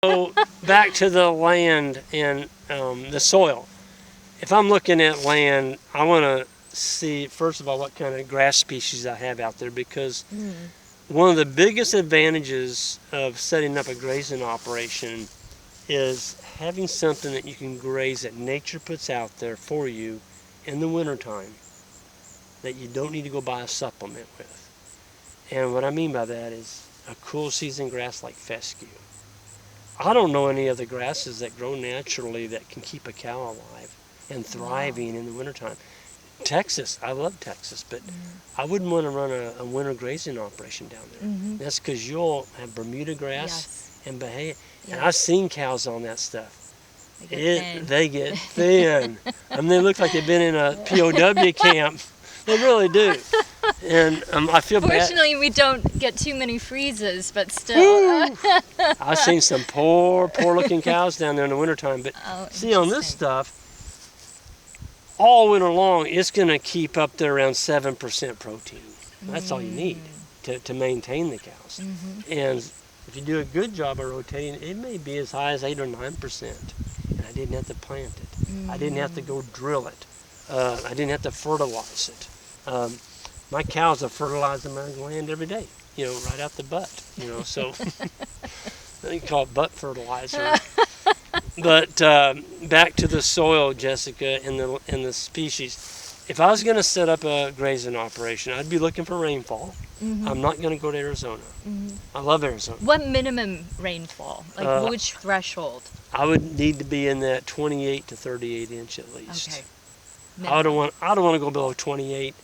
So back to the land and the soil. If I'm looking at land, I want to see, first of all, what kind of grass species I have out there, because one of the biggest advantages of setting up a grazing operation is having something that you can graze that nature puts out there for you in the wintertime that you don't need to go buy a supplement with. And what I mean by that is a cool season grass like fescue. I don't know any other grasses that grow naturally that can keep a cow alive and thriving in the wintertime. Texas, I love Texas, but I wouldn't want to run a winter grazing operation down there. That's because you'll have Bermuda grass and Bahia. And I've seen cows on that stuff. They get thin. I mean, they look like they've been in a POW camp. They really do. And I feel bad. Fortunately, we don't get too many freezes, but still. I've seen some poor looking cows down there in the wintertime. But see, on this stuff, all winter long, it's going to keep up there around 7% protein. That's all you need to maintain the cows. And if you do a good job of rotating, it may be as high as 8 or 9%. And I didn't have to plant it. I didn't have to go drill it. I didn't have to fertilize it. My cows are fertilizing my land every day, right out the butt, so they call it butt fertilizer. But back to the soil, Jessica, and the species. If I was going to set up a grazing operation, I'd be looking for rainfall. I'm not going to go to Arizona. I love Arizona. What minimum rainfall? Like which threshold? I would need to be in that 28 to 38 inch at least. Okay. I don't want to go below 28.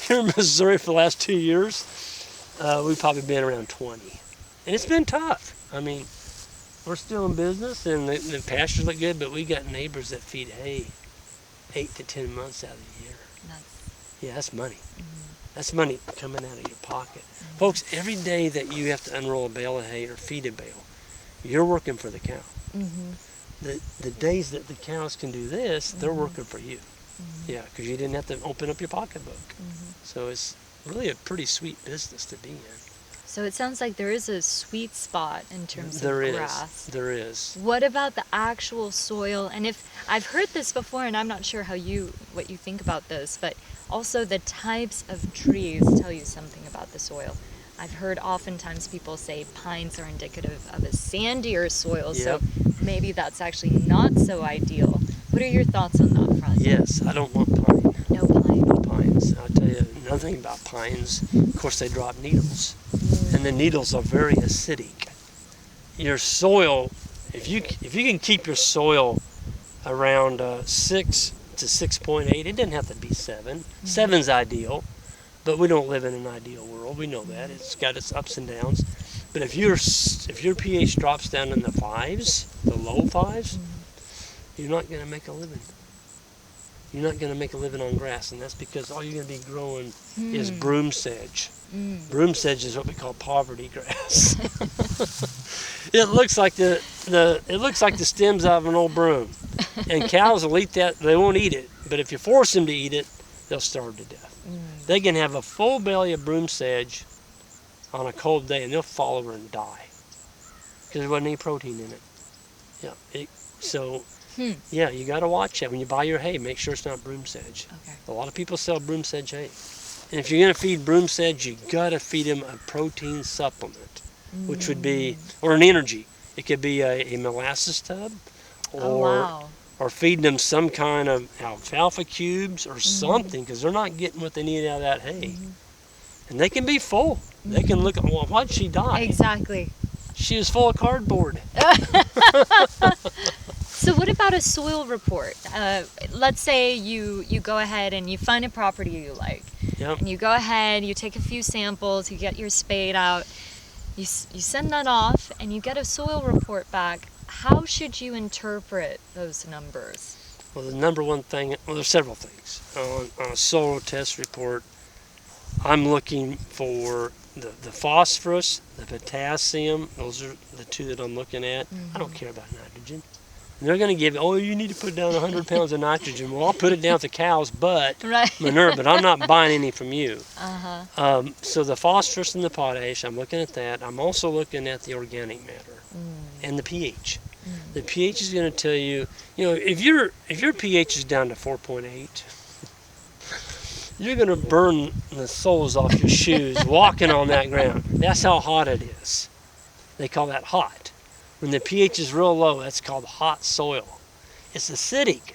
Here in Missouri for the last 2 years, we've probably been around 20. And it's been tough. I mean, we're still in business and the pastures look good, but we got neighbors that feed hay 8 to 10 months out of the year. Yeah, that's money. That's money coming out of your pocket. Folks, every day that you have to unroll a bale of hay or feed a bale, you're working for the cow. The days that the cows can do this, they're working for you. Yeah, because you didn't have to open up your pocketbook. So it's really a pretty sweet business to be in. So it sounds like there is a sweet spot in terms of grass. There is. What about the actual soil? And if I've heard this before, and I'm not sure what you think about this, but also the types of trees tell you something about the soil. I've heard oftentimes people say pines are indicative of a sandier soil, so maybe that's actually not so ideal. What are your thoughts on that front? Yes, I don't want pine. No pine. No pines. I'll tell you another thing about pines. Of course, they drop needles, and the needles are very acidic. Your soil, if you can keep your soil around 6 to 6.8, it doesn't have to be 7. 7's ideal. But we don't live in an ideal world. We know that. It's got its ups and downs. But if your pH drops down in the 5s, the low 5s, you're not going to make a living. You're not going to make a living on grass, and that's because all you're going to be growing is broomsedge. Broomsedge is what we call poverty grass. It looks like the stems of an old broom, and cows will eat that. They won't eat it, but if you force them to eat it, they'll starve to death. They can have a full belly of broomsedge on a cold day, and they'll fall over and die because there wasn't any protein in it. Yeah, you got to watch that when you buy your hay. Make sure it's not broomsedge. Okay. A lot of people sell broomsedge hay, and if you're going to feed broomsedge, you got to feed them a protein supplement, which would be or an energy. It could be a molasses tub, or feeding them some kind of alfalfa cubes or something, because they're not getting what they need out of that hay. And they can be full. They can look, well, why'd she die? Exactly. She was full of cardboard. So what about a soil report? Let's say you go ahead and you find a property you like. And you go ahead, you take a few samples, you get your spade out, you send that off, and you get a soil report back. How should you interpret those numbers? Well, the number one thing, there's several things. On a soil test report, I'm looking for the phosphorus, the potassium. Those are the two that I'm looking at. I don't care about nitrogen. And they're going to give, you need to put down 100 pounds of nitrogen. Well, I'll put it down with the cow's butt manure, but I'm not buying any from you. So the phosphorus and the potash, I'm looking at that. I'm also looking at the organic matter. and the pH. The pH is going to tell you, if your pH is down to 4.8, you're going to burn the soles off your shoes walking on that ground. That's how hot it is. They call that hot. When the pH is real low, that's called hot soil. It's acidic.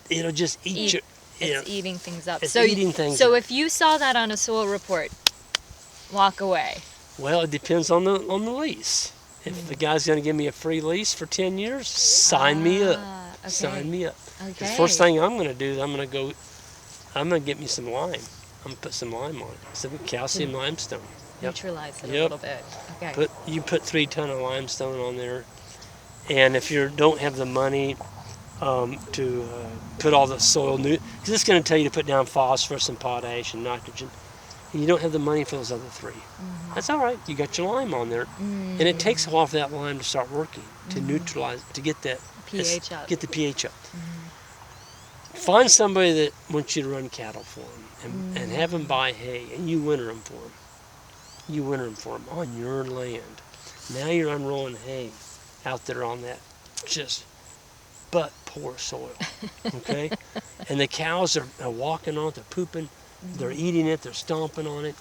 It'll just eat your... It's eating things up. It's eating things So up. if you saw that on a soil report, walk away. Well, it depends on the lease. If the guy's going to give me a free lease for 10 years, sign me up. Okay. Sign me up. Okay. The first thing I'm going to do is I'm going to get me some lime. I'm going to put some lime on it. Some calcium limestone. Yep. Neutralize it a little bit. Okay. You put 3 tons of limestone on there. And if you don't have the money to put all the soil because it's going to tell you to put down phosphorus and potash and nitrogen, and you don't have the money for those other 3. That's all right. You got your lime on there, and it takes a while for that lime to start working to neutralize, to get that pH up. Get the pH up. Find somebody that wants you to run cattle for them, and have them buy hay, and you winter them for them. You winter them for them on your land. Now you're unrolling hay out there on that just but poor soil, okay? And the cows are walking on it, they're pooping, they're eating it, they're stomping on it,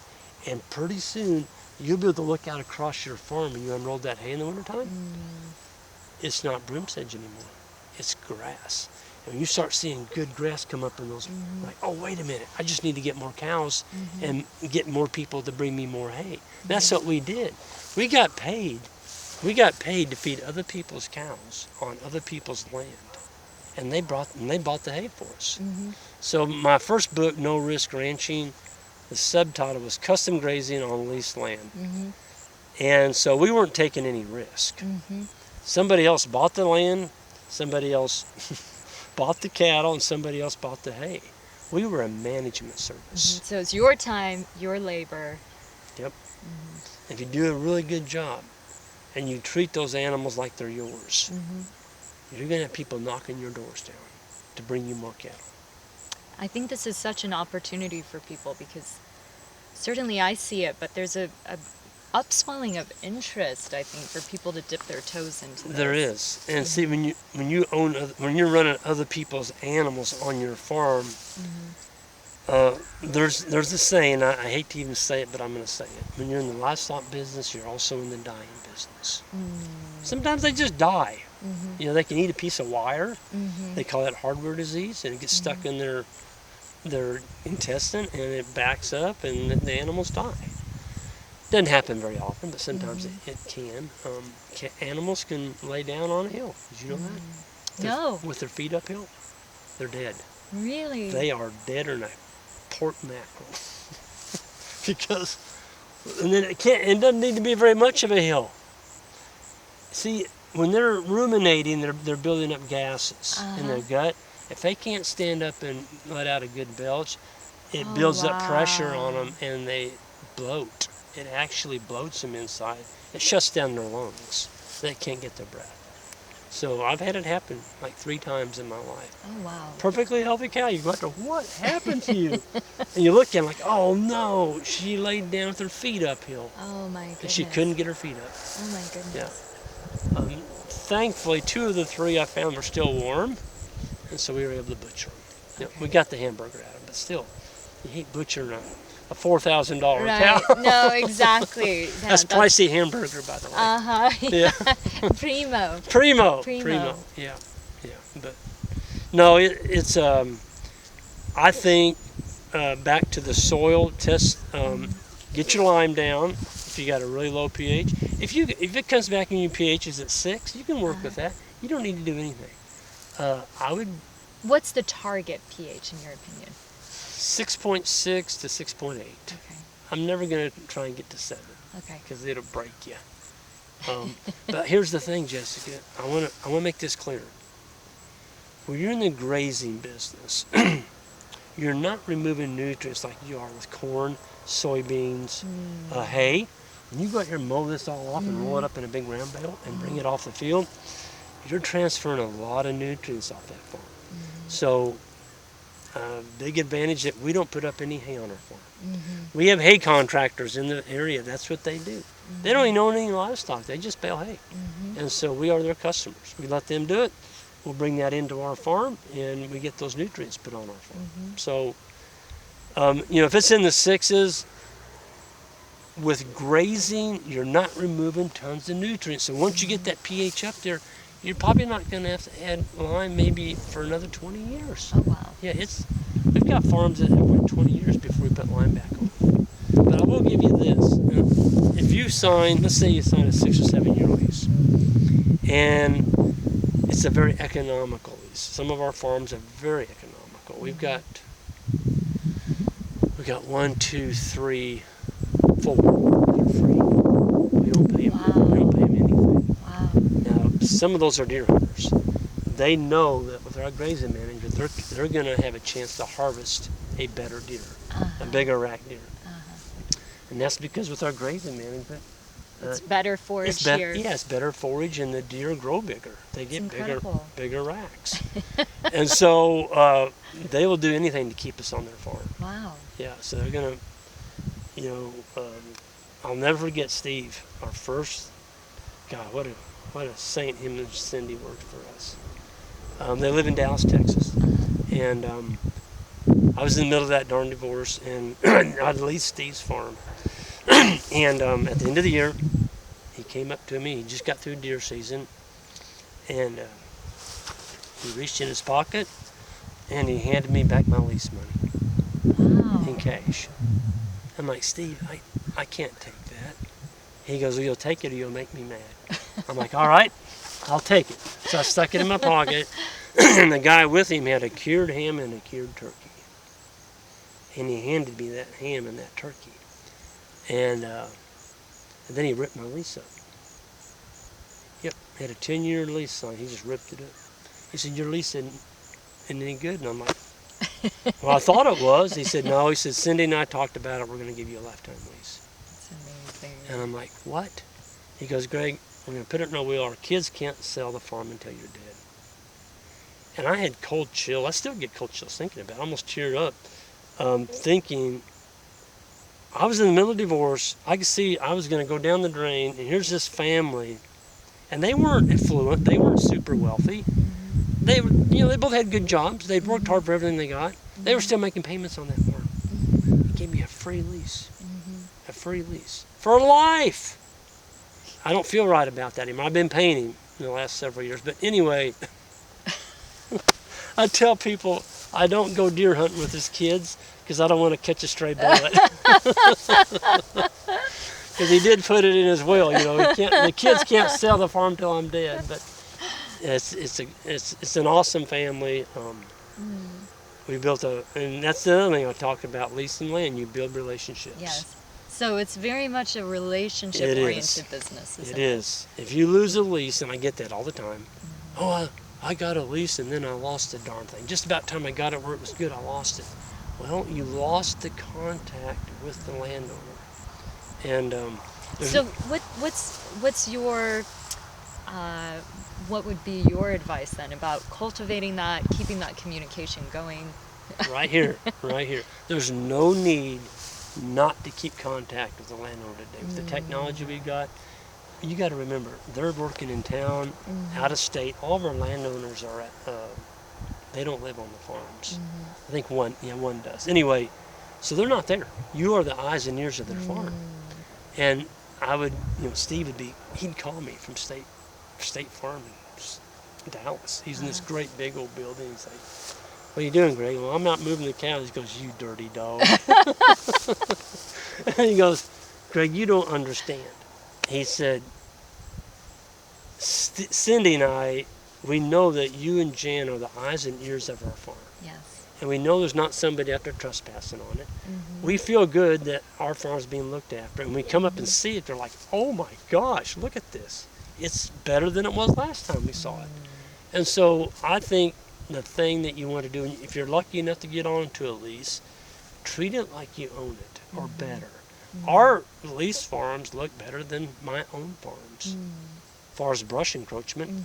and pretty soon you'll be able to look out across your farm and you unroll that hay in the wintertime. It's not broomsedge anymore, it's grass. And when you start seeing good grass come up in those, like, oh, wait a minute, I just need to get more cows and get more people to bring me more hay. That's what we did. We got paid. We got paid to feed other people's cows on other people's land, and they bought the hay for us. So my first book, No Risk Ranching, the subtitle was Custom Grazing on Leased Land, and so we weren't taking any risk. Somebody else bought the land, somebody else bought the cattle, and somebody else bought the hay. We were a management service. So it's your time, your labor. Yep. If you do a really good job, and you treat those animals like they're yours, you're going to have people knocking your doors down to bring you more cattle. I think this is such an opportunity for people because certainly I see it, but there's a upswelling of interest, I think, for people to dip their toes into this. There is. And see, when you're running other people's animals on your farm, there's a saying, I hate to even say it, but I'm going to say it. When you're in the livestock business, you're also in the dying business. Sometimes they just die. They can eat a piece of wire. They call that hardware disease, and it gets stuck in their intestine, and it backs up, and the animals die. Doesn't happen very often, but sometimes it can. Animals can lay down on a hill. Did you know that? No. With their feet uphill, they're dead. Really? They are deader than a pork mackerel. Because, and then it doesn't need to be very much of a hill. See, when they're ruminating, they're building up gases in their gut. If they can't stand up and let out a good belch, it builds up pressure on them and they bloat. It actually bloats them inside. It shuts down their lungs. They can't get their breath. So I've had it happen like 3 times in my life. Oh, wow. Perfectly healthy cow. You wonder, what happened to you? And you look at them like, oh no, she laid down with her feet uphill. Oh my goodness. And she couldn't get her feet up. Oh my goodness. Yeah. Thankfully, 2 of the 3 I found were still warm, and so we were able to butcher them. Okay. We got the hamburger out of them, but still, you hate butchering a $4,000 Right. cow. No, exactly. That's pricey hamburger, by the way. Yeah. Primo. Yeah. But no, it's I think back to the soil test. Get your lime down if you got a really low pH. If it comes back and your pH is at 6, you can work with that. You don't need to do anything. I would. What's the target pH in your opinion? 6.6 to 6.8. Okay. I'm never going to try and get to 7. Okay. Because it'll break you. But here's the thing, Jessica. I want to make this clear. When you're in the grazing business, you're not removing nutrients like you are with corn, soybeans, hay. When you go out here and mow this all off and roll it up in a big round bale and bring it off the field, you're transferring a lot of nutrients off that farm. So, big advantage that we don't put up any hay on our farm. We have hay contractors in the area. That's what they do. They don't even own any livestock. They just bale hay. And so we are their customers. We let them do it. We'll bring that into our farm, and we get those nutrients put on our farm. So, if it's in the 6s, with grazing, you're not removing tons of nutrients. So once you get that pH up there, you're probably not going to have to add lime maybe for another 20 years. Oh, wow. Yeah, we've got farms that have went 20 years before we put lime back on. But I will give you this. If you sign, let's say you sign a 6 or 7 year lease, and it's a very economical lease. Some of our farms are very economical. We've got 1, 2, 3, 4 that are free. We don't pay them. We don't pay them anything. Wow. Now, some of those are deer hunters. They know that with our grazing management, they're going to have a chance to harvest a better deer, a bigger rack deer. And that's because with our grazing management, it's better forage here. Yeah, it's better forage, and the deer grow bigger. They get bigger racks. And so they will do anything to keep us on their farm. Wow. Yeah, so they're going to, I'll never forget Steve, our first, God, what a saint him and Cindy worked for us. They live in Dallas, Texas. And I was in the middle of that darn divorce, and I'd leased Steve's farm. And at the end of the year, he came up to me. He just got through deer season, and he reached in his pocket, and he handed me back my lease money in cash. I'm like, Steve, I can't take that. He goes, well, you'll take it or you'll make me mad. I'm like, all right, I'll take it. So I stuck it in my pocket, and the guy with him had a cured ham and a cured turkey. And he handed me that ham and that turkey. And then he ripped my lease up. Yep, had a 10-year lease on it. He just ripped it up. He said, your lease isn't any good. And I'm like, well, I thought it was. He said, no. He said, Cindy and I talked about it. We're going to give you a lifetime lease. That's amazing. And I'm like, what? He goes, Greg, we're going to put it in our will. Our kids can't sell the farm until you're dead. And I had cold chill. I still get cold chills thinking about it. I almost teared up thinking, I was in the middle of divorce. I could see I was going to go down the drain, and here's this family, and they weren't affluent. They weren't super wealthy. They both had good jobs. They'd worked hard for everything they got. They were still making payments on that farm. He gave me a free lease, a free lease for life. I don't feel right about that anymore. I've been paying him in the last several years, but anyway, I tell people I don't go deer hunting with his kids because I don't want to catch a stray bullet. Because he did put it in his will, the kids can't sell the farm till I'm dead. But it's an awesome family. We built and that's the other thing I talk about, leasing land. You build relationships. Yes. So it's very much a relationship-oriented business, isn't it? It is. If you lose a lease, and I get that all the time, I got a lease and then I lost the darn thing. Just about the time I got it where it was good, I lost it. Well, you lost the contact with the landowner. And so what's your what would be your advice then about cultivating that, keeping that communication going? Right here. There's no need not to keep contact with the landowner today. With the technology we got, you got to remember, they're working in town, out of state. All of our landowners are they don't live on the farms. I think one does. Anyway, so they're not there. You are the eyes and ears of their farm. And I would, Steve he'd call me from State Farm in Dallas. He's in this great big old building. He's like, what are you doing, Greg? Well, I'm out moving the cows. He goes, you dirty dog. And he goes, Greg, you don't understand. He said, Cindy and I, we know that you and Jan are the eyes and ears of our farm. Yes. And we know there's not somebody out there trespassing on it. We feel good that our farm's being looked after. And we come up and see it, they're like, oh my gosh, look at this. It's better than it was last time we saw it. And so I think the thing that you want to do, if you're lucky enough to get onto a lease, treat it like you own it or better. Our lease farms look better than my own farms. As far as brush encroachment,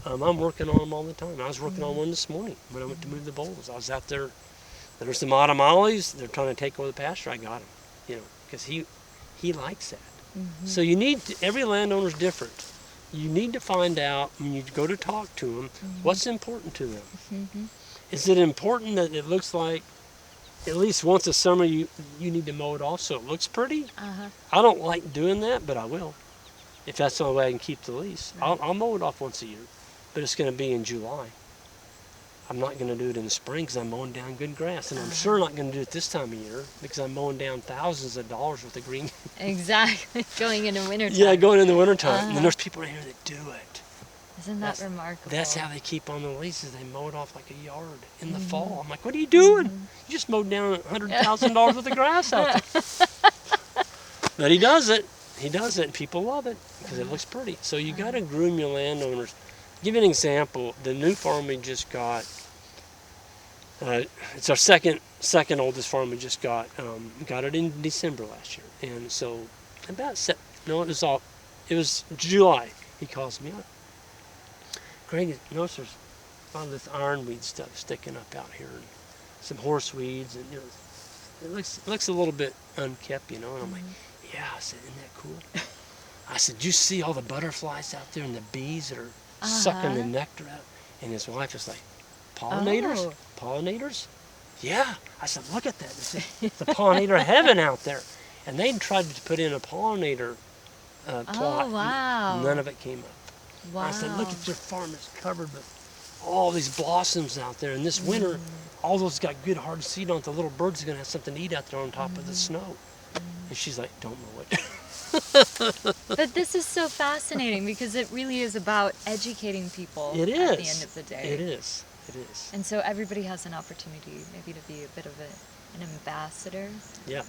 I'm working on them all the time. I was working on one this morning when I went to move the bulls. I was out there. There were some autumn ollies. They're trying to take over the pasture. I got him, because he likes that. So you need to, every landowner's different. You need to find out when you go to talk to them what's important to them. Is it important that it looks like at least once a summer you need to mow it off so it looks pretty? I don't like doing that, but I will. If that's the only way I can keep the lease. I'll mow it off once a year, but it's going to be in July. I'm not going to do it in the spring because I'm mowing down good grass. And I'm sure not going to do it this time of year because I'm mowing down thousands of dollars worth of green. Exactly. Going into wintertime. Yeah, going in the wintertime. And there's people in here that do it. Isn't that remarkable? That's how they keep on the leases. They mow it off like a yard in the fall. I'm like, what are you doing? You just mowed down $100,000 worth of grass out there. But he does it. He does it, and people love it because it looks pretty. So you got to groom your landowners. Give you an example. The new farm we just got, it's our second oldest farm we just got. Got it in December last year, and so it was July. He calls me up. Greg, notice there's a lot of this ironweed stuff sticking up out here, and some horse weeds, and it looks a little bit unkept, And I'm like, yeah. I said, isn't that cool? I said, you see all the butterflies out there and the bees that are sucking the nectar out? And his wife is like, pollinators? Oh. Pollinators? Yeah. I said, look at that. It's the pollinator heaven out there. And they tried to put in a pollinator plot. Oh, wow. None of it came up. Wow. I said, look at your farm. It's covered with all these blossoms out there. And this winter, all those got good hard seed on it. The little birds are going to have something to eat out there on top of the snow. And she's like, don't mow it. But this is so fascinating because it really is about educating people It is. at the end of the day. It is. It is. And so everybody has an opportunity maybe to be a bit of an ambassador. Yeah.